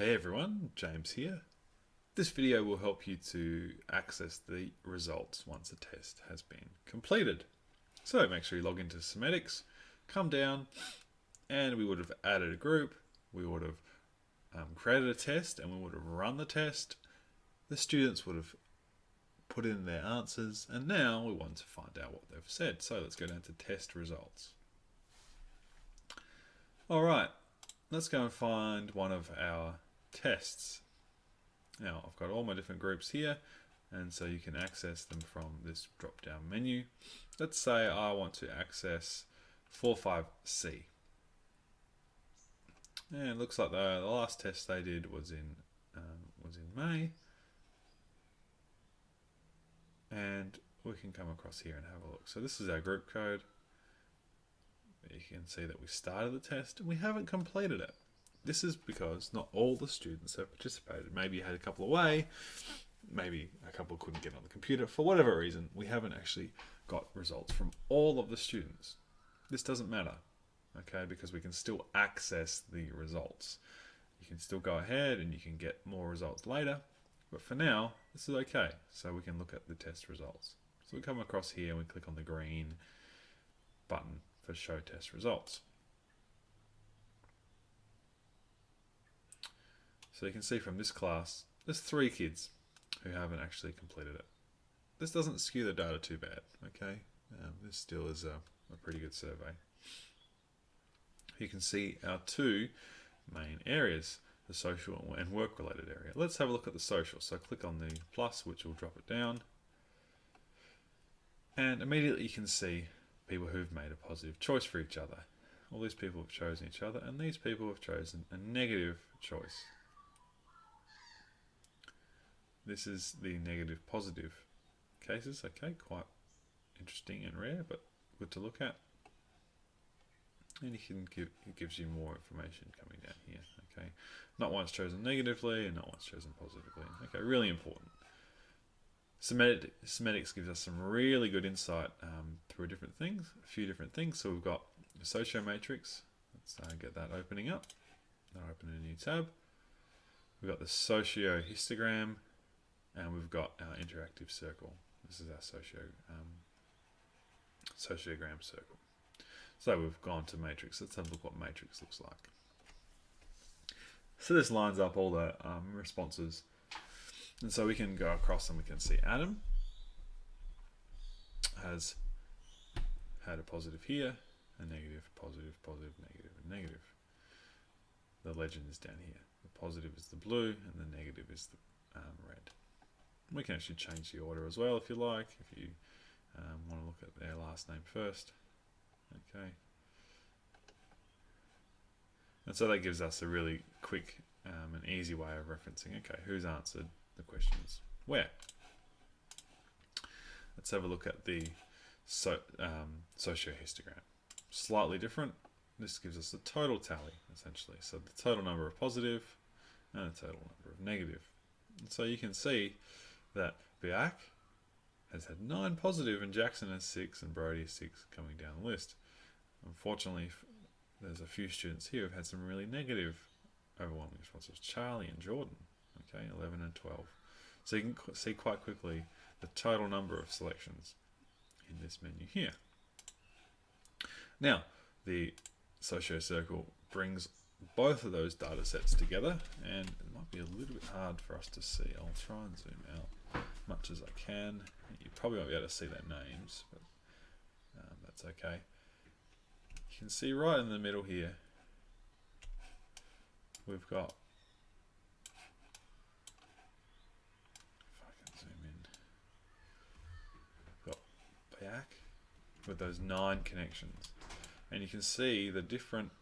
Hey everyone, James here. This video will help you to access the results once a test has been completed. So make sure you log into Sometics, come down, and we would have added a group, we would have created a test, and we would have run the test. The students would have put in their answers, and now we want to find out what they've said. So let's go down to test results. Alright, let's go and find one of our tests. Now I've got all my different groups here, and so you can access them from this drop down menu. Let's say I want to access 45C. And it looks like the last test they did was in May. And we can come across here and have a look. So this is our group code. You can see that we started the test and we haven't completed it. This is because not all the students have participated. Maybe you had a couple away, maybe a couple couldn't get on the computer. For whatever reason, we haven't actually got results from all of the students. This doesn't matter, okay, because we can still access the results. You can still go ahead and you can get more results later, but for now, this is okay. So we can look at the test results. So we come across here and we click on the green button for show test results. So you can see from this class, there's 3 kids who haven't actually completed it. This doesn't skew the data too bad, okay? This still is a pretty good survey. You can see our 2 main areas, the social and work-related area. Let's have a look at the social. So click on the plus, which will drop it down. And immediately you can see people who've made a positive choice for each other. All these people have chosen each other, and these people have chosen a negative choice. This is the negative positive cases, okay, quite interesting and rare, but good to look at. And it gives you more information coming down here, okay. Not once chosen negatively and not once chosen positively, okay, really important. Sometics gives us some really good insight through a few different things. So we've got a socio matrix. Let's get that opening up. I'll open a new tab. We've got the socio histogram, and we've got our interactive circle. This is our sociogram circle. So we've gone to matrix. Let's have a look what matrix looks like. So this lines up all the responses. And so we can go across and we can see Adam has had a positive here, a negative, positive, positive, negative, and negative. The legend is down here. The positive is the blue and the negative is the red. We can actually change the order as well if you like, if you want to look at their last name first. Okay. And so that gives us a really quick and easy way of referencing, okay, who's answered the questions where. Let's have a look at the socio-histogram. Slightly different. This gives us the total tally, essentially. So the total number of positive and the total number of negative. And so you can see that Biak has had 9 positive and Jackson has 6 and Brody has 6 coming down the list. Unfortunately, there's a few students here who've had some really negative overwhelming responses. Charlie and Jordan, okay, 11 and 12. So you can see quite quickly the total number of selections in this menu here. Now, the socio circle brings both of those data sets together, and it might be a little bit hard for us to see. I'll try and zoom out as much as I can. You probably won't be able to see their names, but that's okay. You can see right in the middle here, we've got, if I can zoom in, we've got Bayak with those 9 connections. And you can see the different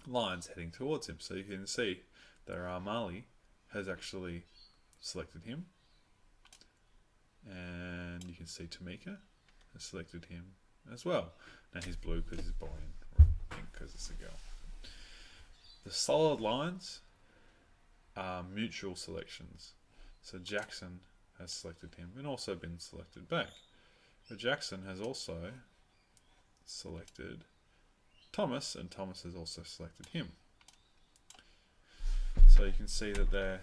lines heading towards him. So you can see that Mali has actually selected him. And you can see Tamika has selected him as well. Now he's blue because he's a boy and pink because it's a girl. The solid lines are mutual selections. So Jackson has selected him and also been selected back. But Jackson has also selected Thomas, and Thomas has also selected him. So you can see that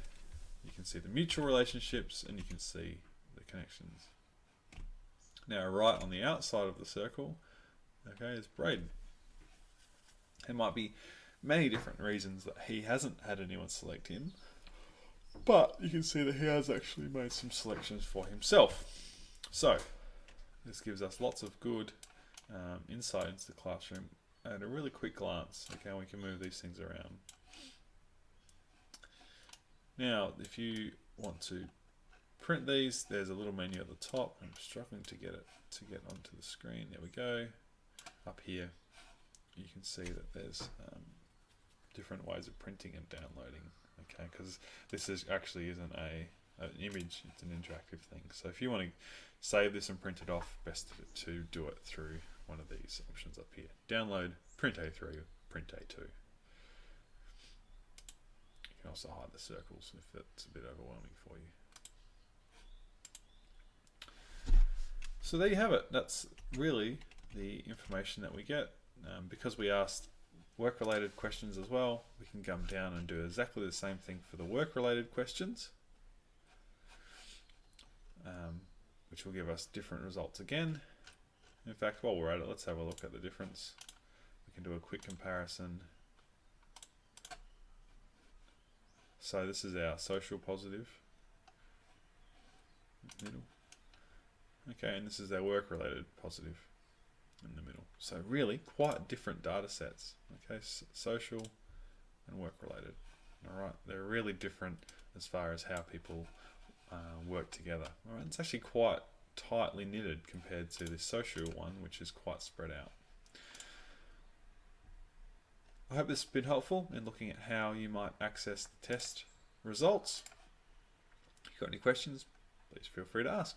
you can see the mutual relationships and you can see the connections. Now right on the outside of the circle, okay, is Braden. There might be many different reasons that he hasn't had anyone select him, but you can see that he has actually made some selections for himself. So this gives us lots of good insight into the classroom at a really quick glance. Okay, we can move these things around. Now, if you want to print these, there's a little menu at the top. I'm struggling to get it to get onto the screen. There we go. Up here, you can see that there's different ways of printing and downloading. Okay, because this is actually isn't an image; it's an interactive thing. So if you want to save this and print it off, best to do it through one of these options up here. Download, print A3, print A2. You can also hide the circles if that's a bit overwhelming for you. So there you have it. That's really the information that we get. Because we asked work-related questions as well, we can come down and do exactly the same thing for the work-related questions, which will give us different results again. In fact, while we're at it, let's have a look at the difference. We can do a quick comparison. So this is our social positive, middle. Okay, and this is our work-related positive in the middle. So really quite different data sets. Okay, social and work-related. All right, they're really different as far as how people work together. All right, it's actually quite tightly knitted compared to the social one, which is quite spread out. I hope this has been helpful in looking at how you might access the test results. If you've got any questions, please feel free to ask.